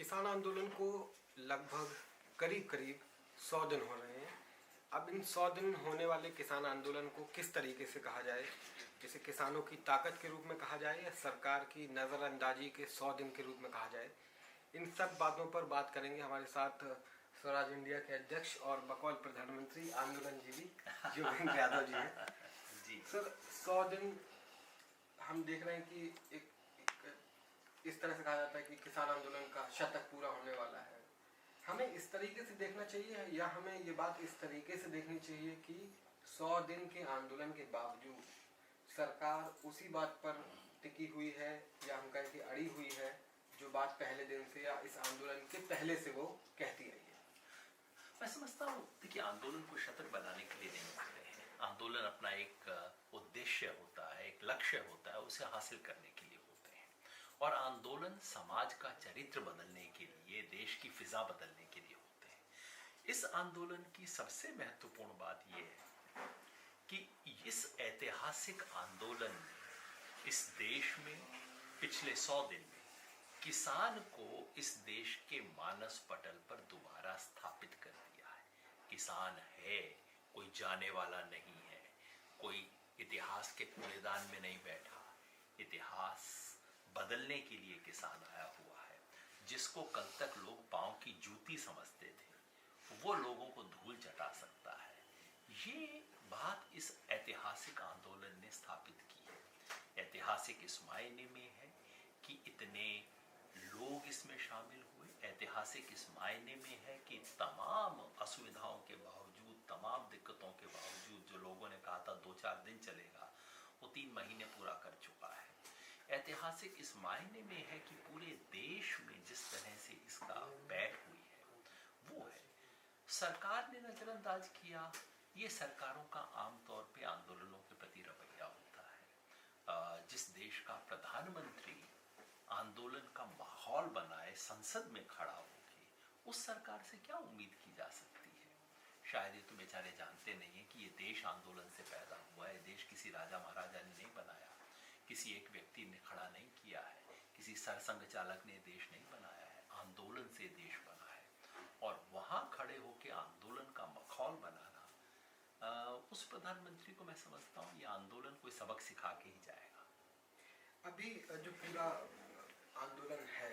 किसान आंदोलन को लगभग करीब करीब 100 दिन हो रहे हैं। अब इन 100 दिन होने वाले किसान आंदोलन को किस तरीके से कहा जाए, इसे किसानों की ताकत के रूप में कहा जाए या सरकार की नज़रअंदाजी के 100 दिन के रूप में कहा जाए, इन सब बातों पर बात करेंगे। हमारे साथ स्वराज इंडिया के अध्यक्ष और बकौल प्रधानमंत्री आंदोलन जीवी योगेंद्र यादव जी हैं। जी सर, 100 दिन हम देख रहे हैं कि एक इस तरह से कहा जाता है कि किसान आंदोलन का शतक पूरा होने वाला है। हमें इस तरीके से देखना चाहिए या हमें ये बात इस तरीके से देखनी चाहिए कि 100 दिन के आंदोलन के बावजूद सरकार उसी बात पर टिकी हुई है या हम कहें कि अड़ी हुई है जो बात पहले दिन से या इस आंदोलन के पहले से वो कहती रही है? मैं समझता हूँ, देखिए, आंदोलन को शतक बनाने के लिए नहीं होते हैं। आंदोलन अपना एक उद्देश्य होता है, एक लक्ष्य होता है, उसे हासिल करने के लिए होते हैं। और आंदोलन समाज का चरित्र बदलने के लिए, देश की फिजा बदलने के लिए होते हैं। इस आंदोलन की सबसे महत्वपूर्ण बात यह है कि इस ऐतिहासिक आंदोलन ने इस देश में पिछले 100 दिन में किसान को इस देश के मानस पटल पर दोबारा स्थापित कर दिया है। किसान है, कोई जाने वाला नहीं है, कोई इतिहास के कूड़ेदान में नहीं बैठा। इतिहास बदलने के लिए किसान आया हुआ है। जिसको कल तक लोग पांव की जूती समझते थे, वो लोगों को धूल चटा सकता है। ये बात इस ऐतिहासिक आंदोलन ने स्थापित की है। ऐतिहासिक इस मायने में है कि इतने लोग इसमें शामिल हुए। ऐतिहासिक इस मायने में है कि तमाम असुविधाओं के बावजूद, तमाम दिक्कतों के बावजूद, जो लोगों ने कहा था 2-4 दिन चलेगा, वो 3 महीने पूरा कर चुका है। ऐतिहासिक इस मायने में है कि पूरे देश में जिस तरह से इसका बैठ हुई है वो है। सरकार ने नजरअंदाज किया। ये सरकारों का आमतौर पे आंदोलनों के प्रति रवैया होता है। जिस देश का प्रधानमंत्री आंदोलन का माहौल बनाए, संसद में खड़ा होके, उस सरकार से क्या उम्मीद की जा सकती है? शायद ये तो बेचारे जानते नहीं है कि ये देश आंदोलन से पैदा हुआ है। देश किसी राजा महाराजा ने नहीं बनाया, किसी एक व्यक्ति ने खड़ा नहीं किया है, किसी सरसंघ चालक ने देश नहीं बनाया है। आंदोलन से देश बना है। और वहां खड़े होके आंदोलन का माहौल बनाना, उस प्रधानमंत्री को मैं समझता हूँ ये आंदोलन कोई सबक सिखा के ही जाएगा। अभी जो पूरा आंदोलन है,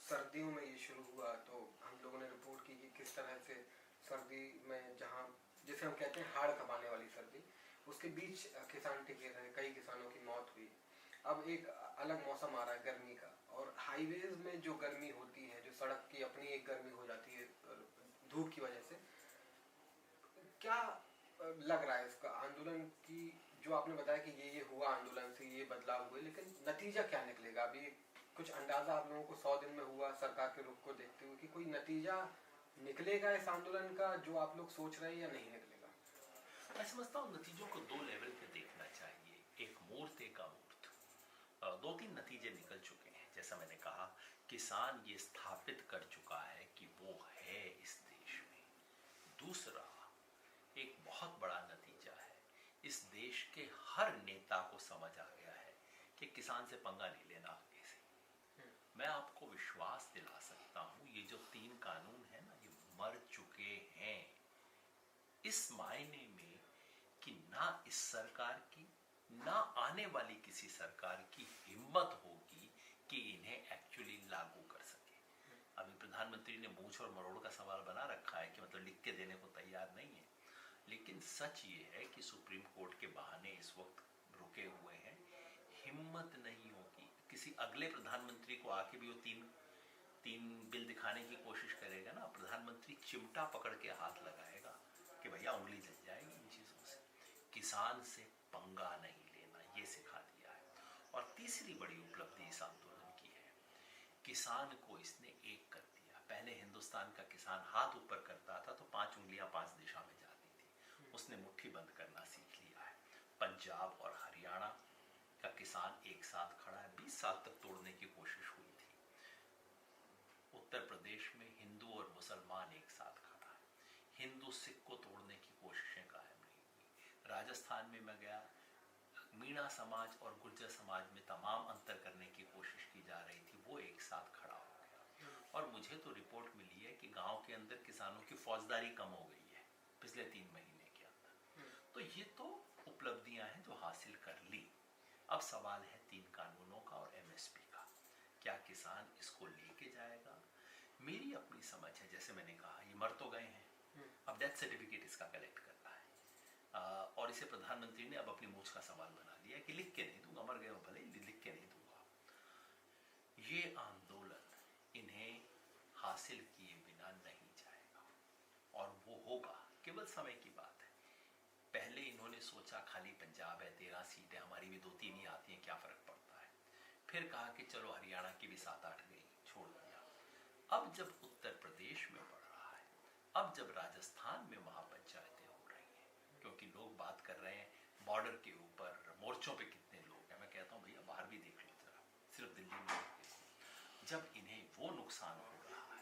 सर्दियों में ये शुरू हुआ, तो हम लोगों ने रिपोर्ट की कि किस तरह से सर्दी में, जहाँ जिसे हम कहते हैं हाड़ कमाने वाली सर्दी, उसके बीच किसान टिके रहे, कई किसानों की मौत हुई। अब एक अलग मौसम आ रहा है गर्मी का, और हाईवेज में जो गर्मी होती है, जो सड़क की अपनी एक गर्मी हो जाती है धूप की वजह से, क्या लग रहा है इसका आंदोलन की? जो आपने बताया कि ये हुआ, आंदोलन से ये बदलाव हुए, लेकिन नतीजा क्या निकलेगा? अभी कुछ अंदाजा आप लोगों को 100 दिन में हुआ सरकार के रुख को देखते हुए कि कोई नतीजा निकलेगा इस आंदोलन का जो आप लोग सोच रहे हैं, या नहीं निकलेगा? मैं समझता हूँ नतीजों को 2 लेवल पे देखना चाहिए, एक मूर्त, एक अमूर्त। 2-3 नतीजे निकल चुके हैं। जैसा मैंने कहा, किसान ये स्थापित कर चुका है कि वो है इस देश में। दूसरा, एक बहुत बड़ा नतीजा है, इस देश के हर नेता को समझ आ गया है कि किसान से पंगा नहीं लेना आगे से। मैं आपको विश्वास दिला सकता हूं, ये जो 3 कानून है ना, ये मर चुके हैं। इस मायने में कि ना इस सरकार की, ना आने वाली किसी सरकार की हिम्मत होगी कि इन्हें एक्चुअली लागू कर सके। अभी प्रधानमंत्री ने मूछ और मरोड़ का सवाल बना रखा है कि मतलब लिख के देने को तैयार नहीं है। लेकिन सच ये है कि सुप्रीम कोर्ट के बहाने इस वक्त रुके हुए हैं। हिम्मत नहीं होगी किसी अगले प्रधानमंत्री को आके भी वो तीन बिल दिखाने की कोशिश करेगा ना, प्रधानमंत्री चिमटा पकड़ के हाथ लगाएगा कि भैया उंगली जल जाएगी इन चीज़ों से। किसान से पंगा नहीं लेना, ये सिखा दिया है। और तीसरी बड़ी उपलब्धि इस आंदोलन की है, किसान को इसने एक कर दिया। पहले हिंदुस्तान का किसान हाथ ऊपर करता था तो 5 उंगलियां 5 दिशा में जाती थी। उसने मुट्ठी बंद करना सीख लिया है। पंजाब और हरियाणा का किसान एक साथ खड़ा है। 20 साल तक तोड़ने की कोशिश हुई थी। उत्तर प्रदेश में हिंदू और मुसलमान एक साथ खड़ा है। हिंदू सिख को तोड़ने की कोशिशें कायम नहीं हुई। राजस्थान में मैं गया, मीणा समाज और गुर्जर समाज में तमाम अंतर करने की कोशिश की जा रही थी, वो एक साथ खड़ा हो गया। और मुझे तो रिपोर्ट मिली है कि गांव के अंदर किसानों की फौजदारी कम हो गई है पिछले 3 महीने के अंदर। तो ये तो उपलब्धियां हैं जो हासिल कर ली। अब सवाल है 3 कानूनों का और एमएसपी का। क्या किसान इसको लेके जाएगा? मेरी अपनी समझ है, जैसे मैंने कहा, ये मर तो गए हैं, अब डेथ सर्टिफिकेट इसका कलेक्ट करना है। और इसे प्रधानमंत्री ने अब अपनी मूछ का सवाल बना लिया कि लिख के नहीं दूंगा, मर गए हो भले, लिख के नहीं दूंगा। ये आंदोलन इन्हें हासिल किए बिना नहीं जाएगा और वो होगा, केवल समय की बात है। पहले इन्होंने सोचा खाली पंजाब है, 13 सीटें, हमारी भी 2-3 ही आती हैं, क्या फर्क पड़ता है। फिर कहा कि चलो हरियाणा की भी 7-8 गई, छोड़ दिया। अब जब उत्तर प्रदेश में बढ़ रहा है, अब जब राजस्थान में महापंचायतें हो रही हैं, क्योंकि लोग बात कर रहे हैं बॉर्डर के ऊपर मोर्चों पे कितने लोग हैं। मैं कहता हूँ भैया बाहर भी देख लो जरा, सिर्फ दिल्ली में देखो। जब इन्हें वो नुकसान हो रहा है,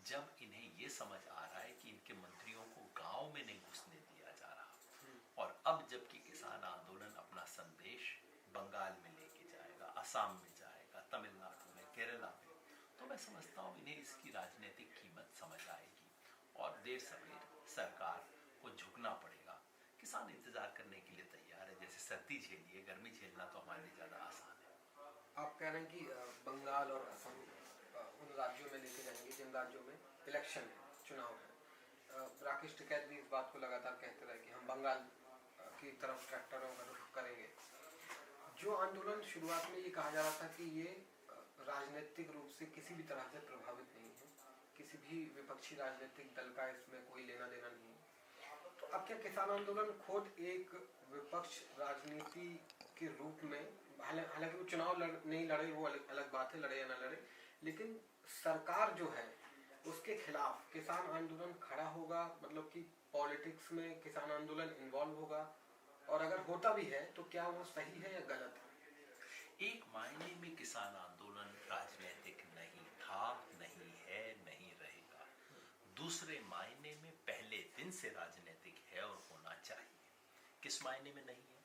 जब इन्हें ये समझ आ रहा है कि इनके मंत्रियों को गांव में नहीं घुसने दिया जा रहा, और अब जबकि किसान आंदोलन अपना संदेश बंगाल में लेके जाएगा, असम में जाएगा, तमिलनाडु में, केरला में, तो मैं समझता हूँ इन्हें इसकी राजनीतिक कीमत समझ आएगी और देर सवेर सरकार को झुकना पड़ेगा। किसान इंतजार करने के लिए तैयार है, जैसे सर्दी झेलिए, गर्मी झेलना तो हमारे लिए ज़्यादा आसान है। आप कह रहे हैं कि बंगाल और असम उन राज्यों में लेके जाएंगे जिन राज्यों में इलेक्शन है, चुनाव है। राकेश टिकैत भी इस बात को लगातार कहते रहे कि हम बंगाल की तरफ ट्रैक्टरों का रुख करेंगे। जो आंदोलन शुरुआत में ये कहा जा रहा था कि ये राजनीतिक रूप से किसी भी तरह से प्रभावित नहीं है, किसी भी विपक्षी राजनीतिक दल का इसमें कोई लेना देना नहीं है, तो अब क्या किसान आंदोलन खुद एक विपक्ष राजनीति के रूप में, हालांकि वो चुनाव नहीं लड़े, वो अलग बात है, लड़े या ना लड़े, लेकिन सरकार जो है उसके खिलाफ किसान आंदोलन खड़ा होगा, मतलब कि पॉलिटिक्स में किसान आंदोलन इन्वॉल्व होगा, और अगर होता भी है तो क्या वो सही है या गलत है? एक मायने में किसान आंदोलन राजनीतिक नहीं था, नहीं है, नहीं रहेगा। दूसरे मायने में पहले दिन से राजनीतिक है और होना चाहिए। किस मायने में नहीं है?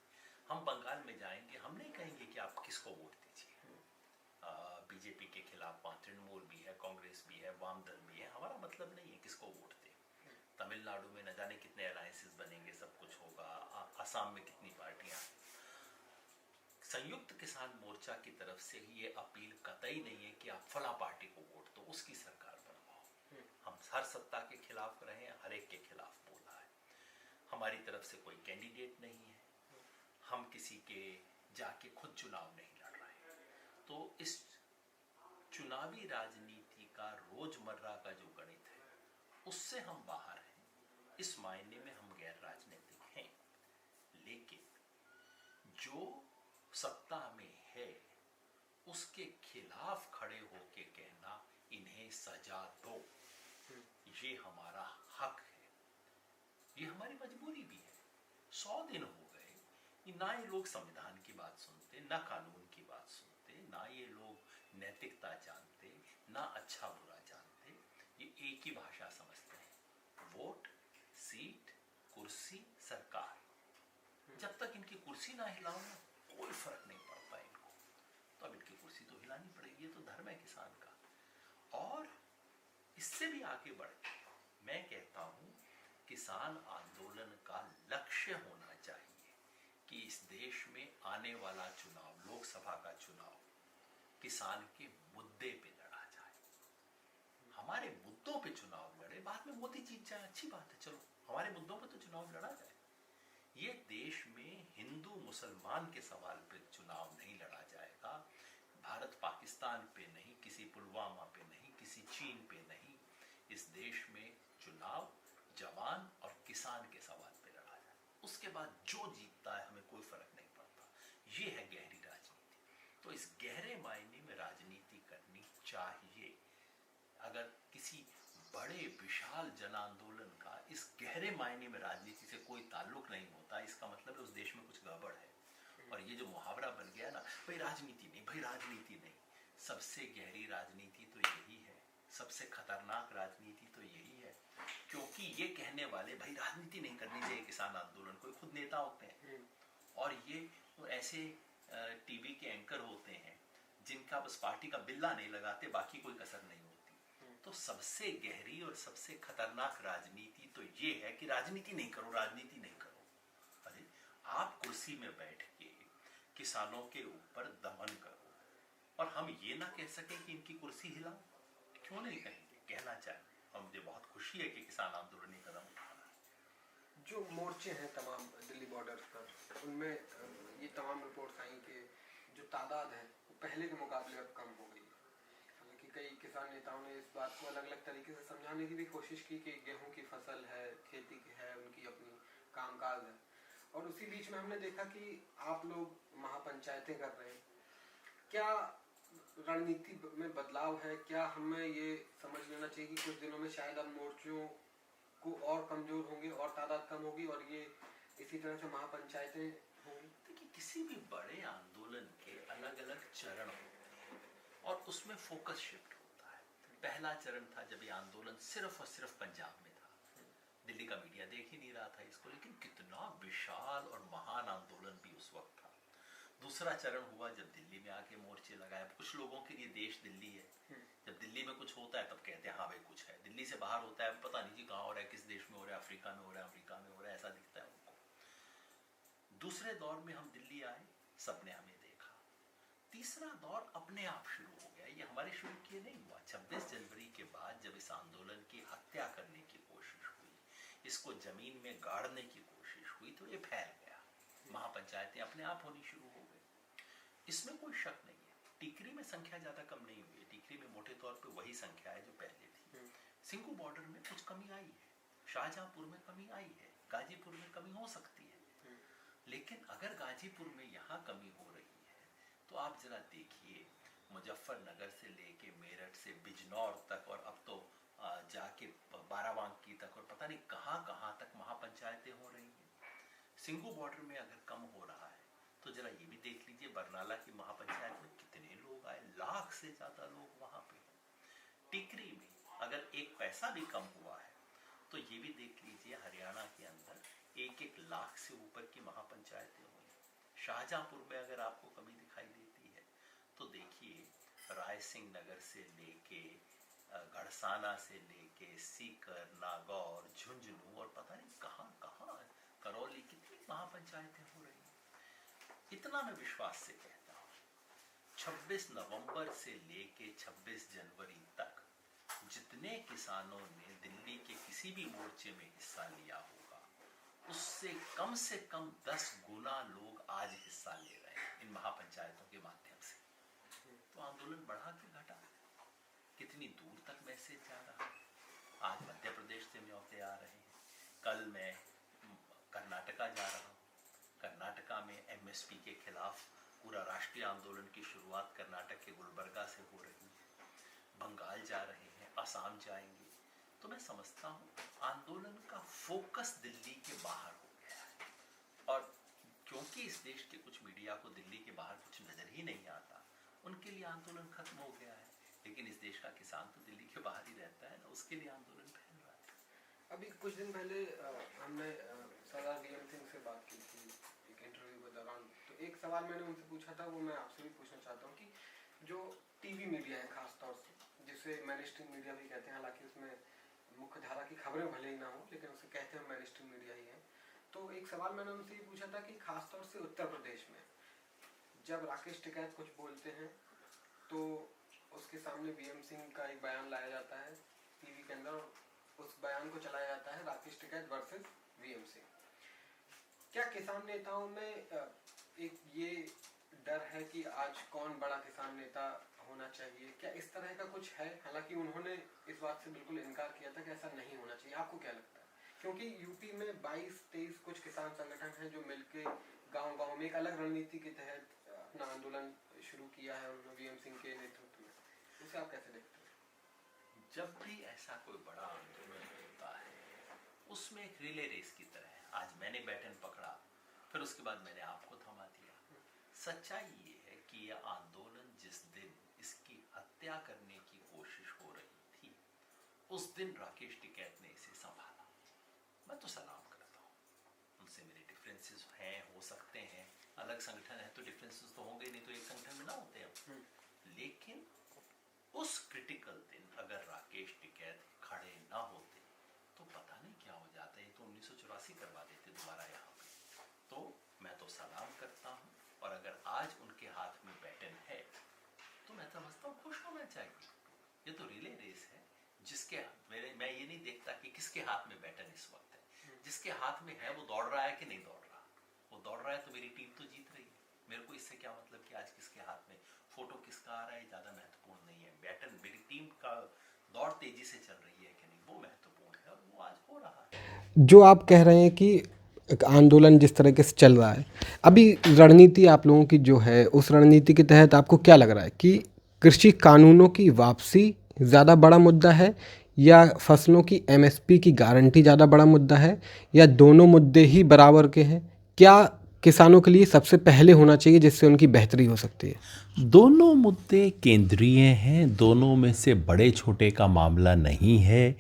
हम बंगाल में जाएंगे, हम नहीं कहेंगे कि आप किसको वोट दीजिए। बीजेपी के खिलाफ तृणमूल भी है, कांग्रेस भी है, वाम दल भी है, हमारा मतलब नहीं है किसको वोट दें। तमिलनाडु में न जाने कितने अलायंसेस बनेंगे, सब कुछ होगा, असम में कितनी पार्टियां। संयुक्त किसान मोर्चा की तरफ से ही ये अपील कतई नहीं है कि आप फला पार्टी को वोट दो, उसकी सरकार बनवाओ। हम हर सत्ता के खिलाफ रहे हैं, हर एक के खिलाफ बोला है। हमारी तरफ से कोई कैंडिडेट नहीं है, हम किसी के जाके खुद चुनाव नहीं लड़ रहे हैं। तो इस चुनावी राजनीति का रोजमर्रा का जो गणित है उससे हम बाहर हैं। इस मायने में हम गैर राजनीतिक हैं, लेकिन जो सत्ता में है उसके खिलाफ खड़े होके कहना इन्हें सजा दो, ये हमारा हक है, ये हमारी मजबूरी भी है। 100 दिन हो गए कि ना ये लोग संविधान की बात सुनते, ना कानून की बात सुनते, ना ये लोग नैतिकता जानते, ना अच्छा बुरा जानते। ये एक ही भाषा समझते हैं, वोट, सीट, कुर्सी, सरकार। जब तक इनकी कुर्सी ना हिलाओ ना, कोई फर्क नहीं पड़ता इनको। तो अब इनकी कुर्सी तो हिलानी पड़ेगी, ये तो धर्म है किसान का। और इससे भी आगे बढ़ के मैं कहता हूं किसान आंदोलन का लक्ष्य होना चाहिए कि इस देश में आने वाला चुनाव, लोकसभा का चुनाव, किसान के मुद्दे पे लड़ा जाए। हमारे मुद्दों पे चुनाव लड़े, बाद में मोदी जीत जाए, अच्छी बात है, चलो हमारे मुद्दों पे तो चुनाव लड़ा जाए। ये देश में हिंदू मुसलमान के सवाल पे चुनाव नहीं लड़ा जाएगा, भारत पाकिस्तान पे नहीं, किसी पुलवामा पे नहीं, किसी चीन पे नहीं। इस देश में चुनाव जवान और किसान के सवाल पे लड़ा जाए, उसके बाद जो जीतता है हमें कोई फर्क नहीं पड़ता। ये है गहरी राजनीति। तो इस गहरे मायने में राजनीति करनी चाहिए। अगर किसी बड़े विशाल जन आंदोलन का इस गहरे मायने में राजनीति से कोई ताल्लुक नहीं होता, इसका मतलब है उस देश में कुछ गड़बड़ है। और ये जो मुहावरा बन गया ना, भाई राजनीति नहीं, भाई राजनीति नहीं, सबसे गहरी राजनीति तो यही है, सबसे खतरनाक राजनीति तो यही है। क्योंकि ये कहने वाले भाई राजनीति नहीं करनी चाहिए किसान आंदोलन, कोई खुद नेता होते हैं, और ये ऐसे टीवी के एंकर होते हैं जिनका बस पार्टी का बिल्ला नहीं लगाते, बाकी कोई कसर नहीं होती। तो सबसे गहरी और सबसे खतरनाक राजनीति तो ये है कि राजनीति नहीं करो, राजनीति नहीं करो। अरे आप कुर्सी में बैठ के किसानों के ऊपर दमन करो और हम ये ना कह सके कि इनकी कुर्सी हिलाओ, क्यों नहीं कहेंगे, कहना चाहिए। और मुझे बहुत खुशी है कि किसान आंदोलन ने कदम उठा रहा है। जो मोर्चे हैं तमाम दिल्ली बॉर्डर पर, उनमें ये तमाम रिपोर्ट्स आई कि जो तादाद है वो पहले के मुकाबले अब कम हो गई है। हालांकि कई किसान नेताओं ने इस बात को अलग अलग तरीके से समझाने की भी कोशिश की कि गेहूं की फसल है, खेती की है, उनकी अपनी कामकाज है। और उसी बीच में हमने देखा कि आप लोग महापंचायतें कर रहे हैं। क्या रणनीति में बदलाव है? क्या हमें ये समझ लेना चाहिए कि कुछ दिनों में शायद अब मोर्चों को और कमजोर होंगे और तादाद कम होगी और ये इसी तरह से महापंचायतें होंगी? देखिए, किसी भी बड़े आंदोलन के अलग अलग चरण होते हैं और उसमें फोकस शिफ्ट होता है। पहला चरण था जब ये आंदोलन सिर्फ और सिर्फ पंजाब में था, दिल्ली का मीडिया देख ही नहीं रहा था इसको, लेकिन कितना विशाल और महान आंदोलन भी उस वक्त था। दूसरा चरण हुआ जब दिल्ली में आके मोर्चे लगाए। कुछ लोगों के लिए देश दिल्ली है, जब दिल्ली में कुछ होता है तब कहते हैं हाँ भाई कुछ है, दिल्ली से बाहर होता है पता नहीं जी कहाँ हो रहा है, किस देश में हो रहा है, अफ्रीका में हो रहा है, अमेरिका में हो रहा है, ऐसा दिखता है उनको। दूसरे दौर में हम दिल्ली आए, सबने हमें देखा। तीसरा दौर अपने आप शुरू हो गया, ये हमारे शुरू किए नहीं हुआ। 26 जनवरी के बाद जब इस आंदोलन की हत्या करने की कोशिश हुई, इसको जमीन में गाड़ने की कोशिश हुई, तो ये फैल गया। महापंचायतें अपने आप होनी शुरू हो गई, इसमें कोई शक नहीं है। टीकरी में संख्या ज्यादा कम नहीं हुई है, टीकरी में मोटे तौर पे वही संख्या है जो पहले थी। सिंघू बॉर्डर में कुछ कमी आई है, शाहजहांपुर में कमी आई है, गाजीपुर में कमी हो सकती है। लेकिन अगर गाजीपुर में यहाँ कमी हो रही है तो आप जरा देखिए, मुजफ्फरनगर से लेके मेरठ से बिजनौर तक और अब तो जाके बाराबांकी तक और पता नहीं कहाँ कहाँ तक महापंचायतें हो रही हैं। सिंघू बॉर्डर में अगर कम हो रहा है तो जरा ये भी देख लीजिए बरनाला की महापंचायत में कितने लोग आए, लाख से ज्यादा लोग वहां पे। टीकरी में अगर एक पैसा भी कम हुआ है तो ये भी देख लीजिए हरियाणा के अंदर 1-1 लाख से ऊपर की महापंचायतें हुई। शाहजहांपुर में अगर आपको कमी दिखाई देती है तो देखिए राय सिंह नगर से लेके गढ़साना से लेके सीकर, नागौर, झुंझुनू और पता नहीं कहाँ कहाँ, करौली, कितनी महापंचायतें हो रही हैं। इतना मैं विश्वास से कहता हूँ, 26 नवंबर से लेके 26 जनवरी तक जितने किसानों ने दिल्ली के किसी भी मोर्चे में हिस्सा लिया होगा, उससे कम 10 गुना लोग आज हिस्सा ले रहे हैं इन महापंचायतों के माध्यम से। तो आंदोलन बढ़ा कि घटा, कितनी दूर तक मैसेज जा रहा है। आज मध्य प्रदेश से न्योते आ रहे हैं, कल मैं कर्नाटका जा रहा हूँ। कर्नाटका में एमएसपी के खिलाफ पूरा राष्ट्रीय आंदोलन की शुरुआत कर्नाटक के गुलबर्गा से हो रही है। बंगाल जा रहे हैं, असम जाएंगे। तो मैं समझता हूँ आंदोलन का फोकस दिल्ली के बाहर हो गया है। और क्योंकि इस देश के कुछ मीडिया को दिल्ली के बाहर कुछ नजर ही नहीं आता, उनके लिए आंदोलन खत्म हो गया है। लेकिन इस देश का किसान तो दिल्ली के बाहर ही रहता है ना, उसके लिए आंदोलन फैल रहा है। अभी कुछ दिन पहले हमने सरदार वीएम सिंह से बात की थी एक इंटरव्यू के दौरान। तो एक सवाल मैंने उनसे पूछा था, वो मैं आपसे भी पूछना चाहता हूँ कि जो टीवी मीडिया है खासतौर से, जिसे मेनस्ट्रीम मीडिया भी कहते हैं, हालांकि उसमें मुख्य धारा की खबरें भले ही ना हो लेकिन उसे कहते हैं मेनस्ट्रीम मीडिया ही है। तो एक सवाल मैंने उनसे ये पूछा था कि खासतौर से उत्तर प्रदेश में जब राकेश टिकैत कुछ बोलते हैं तो उसके सामने वीएम सिंह का एक बयान लाया जाता है टीवी के अंदर, और उस बयान को चलाया जाता है राकेश टिकैत वर्सेस वीएम सिंह। क्या किसान नेताओं में एक ये डर है कि आज कौन बड़ा किसान नेता होना चाहिए? क्या इस तरह का कुछ है? हालांकि उन्होंने इस बात से बिल्कुल इनकार किया था कि ऐसा नहीं होना चाहिए। आपको क्या लगता है? क्योंकि यूपी में 22-23 कुछ किसान संगठन हैं जो मिलके गांव-गांव में एक अलग रणनीति के तहत अपना आंदोलन शुरू किया है उन्होंने वीएम सिंह के नेतृत्व में। उसे आप कैसे देखते हैं? जब भी ऐसा कोई बड़ा आंदोलन होता है उसमें एक रिले रेस की तरह है, आज मैंने बैटन पकड़ा, फिर उसके बाद मैंने आपको थमा दिया। सच्चाई ये है कि यह आंदोलन जिस दिन इसकी हत्या करने की कोशिश हो रही थी, उस दिन राकेश टिकैत ने इसे संभाला। मैं तो सलाम करता हूँ, उनसे मेरे डिफरेंसेस हैं, हो सकते हैं, अलग संगठन है तो डिफरेंसेस तो होंगे, नहीं तो एक संगठन में ना होते हम। लेकिन उस क्रिटिकल दिन अगर राकेश दोबारा यहाँ पे। तो मैं तो सलाम करता हूँ, और अगर आज उनके हाथ में बैटन है तो मैं समझता हूँ खुश होना चाहिए। ये तो रिले रेस है, जिसके मैं ये नहीं देखता कि किसके हाथ में बैटन इस वक्त है। जिसके हाथ में है वो दौड़ रहा है कि नहीं दौड़ रहा। वो दौड़ रहा है तो मेरी टीम तो जीत रही है। मेरे को इससे क्या मतलब कि आज किसके हाथ में फोटो किसका आ रहा है, ज़्यादा महत्वपूर्ण नहीं है। बैटन मेरी टीम का दौड़ तेजी से चल रही है कि नहीं, वो महत्वपूर्ण है, और वो आज हो रहा है। जो आप कह रहे हैं कि एक आंदोलन जिस तरीके से चल रहा है, अभी रणनीति आप लोगों की जो है, उस रणनीति के तहत आपको क्या लग रहा है कि कृषि कानूनों की वापसी ज़्यादा बड़ा मुद्दा है, या फसलों की एमएसपी की गारंटी ज़्यादा बड़ा मुद्दा है, या दोनों मुद्दे ही बराबर के हैं? क्या किसानों के लिए सबसे पहले होना चाहिए जिससे उनकी बेहतरी हो सकती है? दोनों मुद्दे केंद्रीय हैं, दोनों में से बड़े छोटे का मामला नहीं है।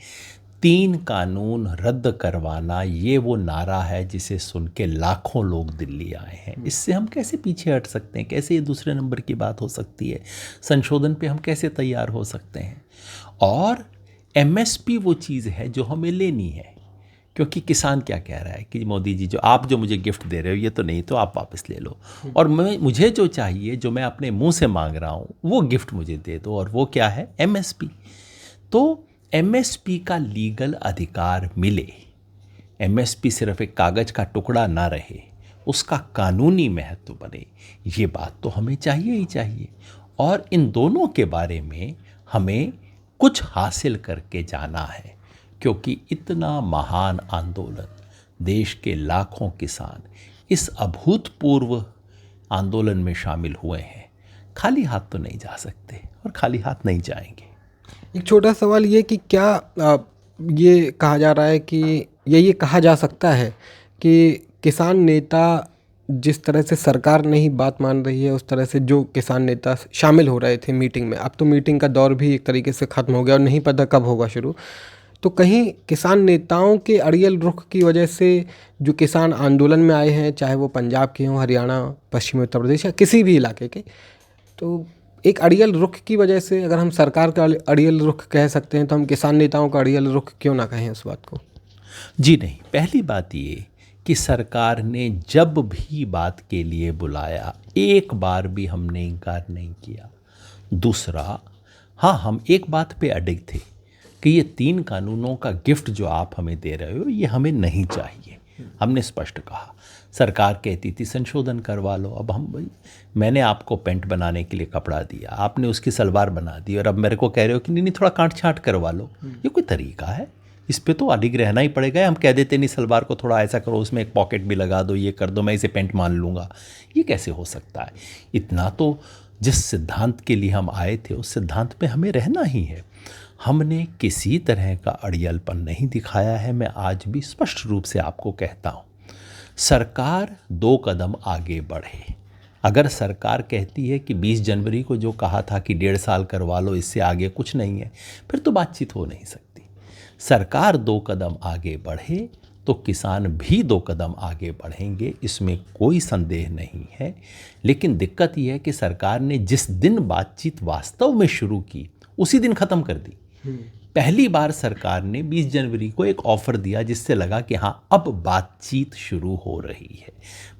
3 कानून रद्द करवाना, ये वो नारा है जिसे सुन के लाखों लोग दिल्ली आए हैं। इससे हम कैसे पीछे हट सकते हैं? कैसे ये दूसरे नंबर की बात हो सकती है? संशोधन पे हम कैसे तैयार हो सकते हैं? और एमएसपी वो चीज़ है जो हमें लेनी है, क्योंकि किसान क्या कह रहा है कि मोदी जी जो मुझे गिफ्ट दे रहे हो ये तो नहीं, तो आप वापस ले लो, और मुझे जो चाहिए, जो मैं अपने मुंह से मांग रहा हूँ, वो गिफ्ट मुझे दे दो, और वो क्या है? एमएसपी। तो एमएसपी का लीगल अधिकार मिले, एमएसपी सिर्फ एक कागज़ का टुकड़ा ना रहे, उसका कानूनी महत्व बने, ये बात तो हमें चाहिए ही चाहिए। और इन दोनों के बारे में हमें कुछ हासिल करके जाना है, क्योंकि इतना महान आंदोलन, देश के लाखों किसान इस अभूतपूर्व आंदोलन में शामिल हुए हैं। खाली हाथ तो नहीं जा सकते, और खाली हाथ नहीं जाएंगे। एक छोटा सवाल ये कि क्या ये कहा जा रहा है कि ये कहा जा सकता है कि किसान नेता जिस तरह से सरकार नहीं बात मान रही है, उस तरह से जो किसान नेता शामिल हो रहे थे मीटिंग में, अब तो मीटिंग का दौर भी एक तरीके से ख़त्म हो गया और नहीं पता कब होगा शुरू, तो कहीं किसान नेताओं के अड़ियल रुख की वजह से जो किसान आंदोलन में आए हैं, चाहे वो पंजाब के हों, हरियाणा, पश्चिमी उत्तर प्रदेश या किसी भी इलाके के, तो एक अड़ियल रुख की वजह से, अगर हम सरकार का अड़ियल रुख कह सकते हैं, तो हम किसान नेताओं का अड़ियल रुख क्यों ना कहें उस बात को? जी नहीं, पहली बात ये कि सरकार ने जब भी बात के लिए बुलाया, एक बार भी हमने इनकार नहीं किया। दूसरा, हाँ, हम एक बात पे अडिग थे कि ये 3 कानूनों का गिफ्ट जो आप हमें दे रहे हो, ये हमें नहीं चाहिए। हमने स्पष्ट कहा। सरकार कहती थी संशोधन करवा लो, अब भाई मैंने आपको पेंट बनाने के लिए कपड़ा दिया, आपने उसकी सलवार बना दी, और अब मेरे को कह रहे हो कि नहीं थोड़ा काट छाँट करवा लो। ये कोई तरीका है? इस पे तो अडिग रहना ही पड़ेगा। हम कह देते नहीं सलवार को थोड़ा ऐसा करो, उसमें एक पॉकेट भी लगा दो, ये कर दो, मैं इसे पेंट मान लूँगा। ये कैसे हो सकता है? इतना तो जिस सिद्धांत के लिए हम आए थे, उस सिद्धांत पे हमें रहना ही है। हमने किसी तरह का अड़ियलपन नहीं दिखाया है। मैं आज भी स्पष्ट रूप से आपको कहता हूँ, सरकार 2 कदम आगे बढ़े। अगर सरकार कहती है कि 20 जनवरी को जो कहा था कि 1.5 साल करवा लो, इससे आगे कुछ नहीं है, फिर तो बातचीत हो नहीं सकती। सरकार 2 कदम आगे बढ़े तो किसान भी 2 कदम आगे बढ़ेंगे, इसमें कोई संदेह नहीं है। लेकिन दिक्कत यह है कि सरकार ने जिस दिन बातचीत वास्तव में शुरू की, उसी दिन ख़त्म कर दी। पहली बार सरकार ने 20 जनवरी को एक ऑफ़र दिया, जिससे लगा कि हाँ, अब बातचीत शुरू हो रही है।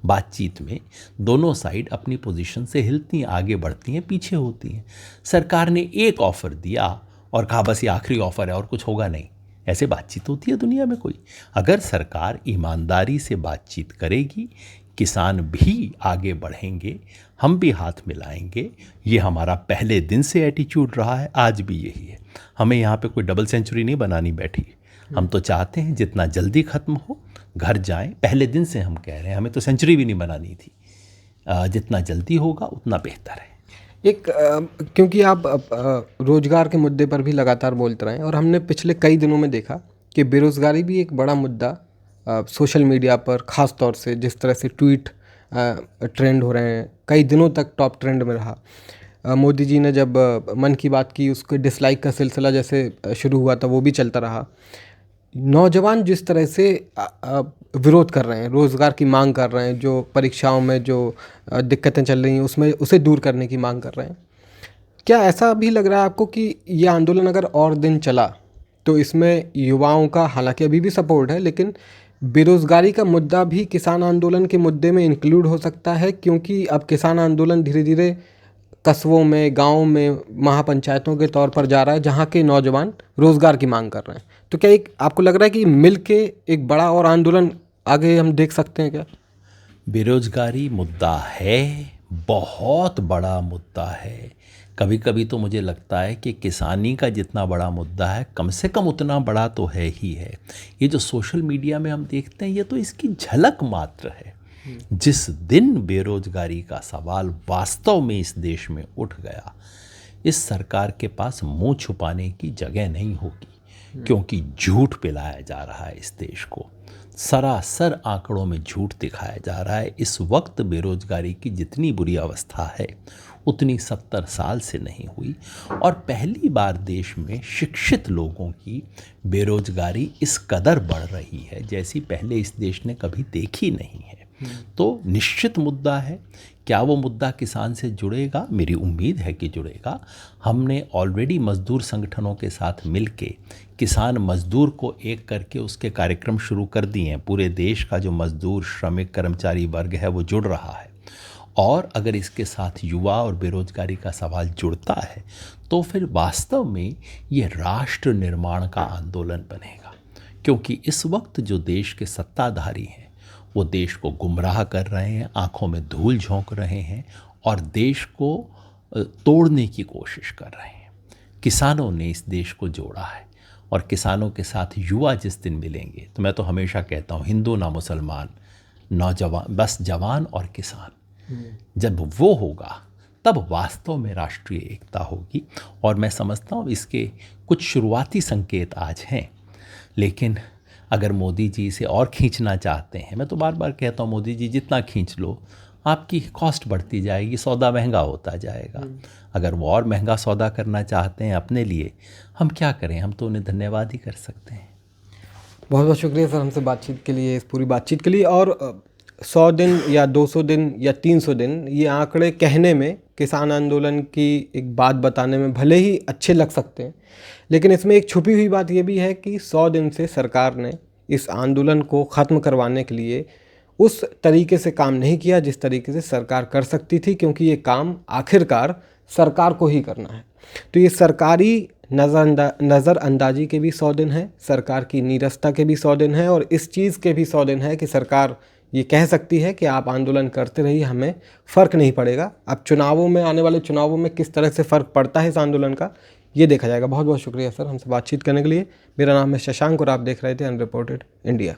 बातचीत में दोनों साइड अपनी पोजीशन से हिलती हैं, आगे बढ़ती हैं, पीछे होती हैं। सरकार ने एक ऑफ़र दिया और कहा बस ये आखिरी ऑफ़र है और कुछ होगा नहीं। ऐसे बातचीत होती है दुनिया में कोई? अगर सरकार ईमानदारी से बातचीत करेगी, किसान भी आगे बढ़ेंगे, हम भी हाथ मिलाएंगे। ये हमारा पहले दिन से एटीट्यूड रहा है, आज भी यही है। हमें यहाँ पे कोई डबल सेंचुरी नहीं बनानी बैठी। हम तो चाहते हैं जितना जल्दी ख़त्म हो, घर जाएं। पहले दिन से हम कह रहे हैं, हमें तो सेंचुरी भी नहीं बनानी थी। जितना जल्दी होगा उतना बेहतर है। क्योंकि आप रोजगार के मुद्दे पर भी लगातार बोलते रहे, और हमने पिछले कई दिनों में देखा कि बेरोज़गारी भी एक बड़ा मुद्दा सोशल मीडिया पर, ख़ास तौर से जिस तरह से ट्वीट ट्रेंड हो रहे हैं, कई दिनों तक टॉप ट्रेंड में रहा। मोदी जी ने जब मन की बात की, उसके डिसलाइक का सिलसिला जैसे शुरू हुआ था, वो भी चलता रहा। नौजवान जिस तरह से विरोध कर रहे हैं, रोज़गार की मांग कर रहे हैं, जो परीक्षाओं में जो दिक्कतें चल रही हैं उसमें उसे दूर करने की मांग कर रहे हैं, क्या ऐसा भी लग रहा है आपको कि ये आंदोलन अगर और दिन चला तो इसमें युवाओं का, हालांकि अभी भी सपोर्ट है, लेकिन बेरोजगारी का मुद्दा भी किसान आंदोलन के मुद्दे में इंक्लूड हो सकता है, क्योंकि अब किसान आंदोलन धीरे धीरे कस्बों में, गाँव में, महापंचायतों के तौर पर जा रहा है, जहाँ के नौजवान रोजगार की मांग कर रहे हैं। तो क्या एक आपको लग रहा है कि मिल के एक बड़ा और आंदोलन आगे हम देख सकते हैं क्या? बेरोजगारी मुद्दा है, बहुत बड़ा मुद्दा है। कभी कभी तो मुझे लगता है कि किसानी का जितना बड़ा मुद्दा है, कम से कम उतना बड़ा तो है ही है। ये जो सोशल मीडिया में हम देखते हैं, ये तो इसकी झलक मात्र है। जिस दिन बेरोजगारी का सवाल वास्तव में इस देश में उठ गया, इस सरकार के पास मुंह छुपाने की जगह नहीं होगी, क्योंकि झूठ पिलाया जा रहा है इस देश को। सरासर आंकड़ों में झूठ दिखाया जा रहा है। इस वक्त बेरोजगारी की जितनी बुरी अवस्था है, उतनी 70 साल से नहीं हुई। और पहली बार देश में शिक्षित लोगों की बेरोजगारी इस कदर बढ़ रही है जैसी पहले इस देश ने कभी देखी नहीं है। तो निश्चित मुद्दा है। क्या वो मुद्दा किसान से जुड़ेगा? मेरी उम्मीद है कि जुड़ेगा। हमने ऑलरेडी मजदूर संगठनों के साथ मिलके किसान मजदूर को एक करके उसके कार्यक्रम शुरू कर दिए हैं। पूरे देश का जो मजदूर, श्रमिक, कर्मचारी वर्ग है, वो जुड़ रहा है। और अगर इसके साथ युवा और बेरोजगारी का सवाल जुड़ता है, तो फिर वास्तव में ये राष्ट्र निर्माण का आंदोलन बनेगा। क्योंकि इस वक्त जो देश के सत्ताधारी हैं, वो देश को गुमराह कर रहे हैं, आंखों में धूल झोंक रहे हैं और देश को तोड़ने की कोशिश कर रहे हैं। किसानों ने इस देश को जोड़ा है, और किसानों के साथ युवा जिस दिन मिलेंगे, तो मैं तो हमेशा कहता हूँ, हिंदू ना मुसलमान, नौजवान, बस जवान और किसान, जब वो होगा तब वास्तव में राष्ट्रीय एकता होगी। और मैं समझता हूँ इसके कुछ शुरुआती संकेत आज हैं। लेकिन अगर मोदी जी इसे और खींचना चाहते हैं, मैं तो बार बार कहता हूँ, मोदी जी जितना खींच लो, आपकी कॉस्ट बढ़ती जाएगी, सौदा महंगा होता जाएगा। अगर वो और महंगा सौदा करना चाहते हैं अपने लिए, हम क्या करें? हम तो उन्हें धन्यवाद ही कर सकते हैं। बहुत बहुत शुक्रिया सर हमसे बातचीत के लिए, इस पूरी बातचीत के लिए। और 100 दिन या 200 दिन या 300 दिन, ये आंकड़े कहने में, किसान आंदोलन की एक बात बताने में भले ही अच्छे लग सकते हैं, लेकिन इसमें एक छुपी हुई बात ये भी है कि 100 दिन से सरकार ने इस आंदोलन को ख़त्म करवाने के लिए उस तरीके से काम नहीं किया जिस तरीके से सरकार कर सकती थी, क्योंकि ये काम आखिरकार सरकार को ही करना है। तो ये सरकारी नज़रअंदाजी के भी 100 दिन है, सरकार की नीरसता के भी 100 दिन है, और इस चीज़ के भी 100 दिन है कि सरकार ये कह सकती है कि आप आंदोलन करते रहिए, हमें फ़र्क नहीं पड़ेगा। अब चुनावों में, आने वाले चुनावों में किस तरह से फ़र्क पड़ता है इस आंदोलन का, ये देखा जाएगा। बहुत बहुत शुक्रिया सर हमसे बातचीत करने के लिए। मेरा नाम है शशांक और आप देख रहे थे अनरिपोर्टेड इंडिया।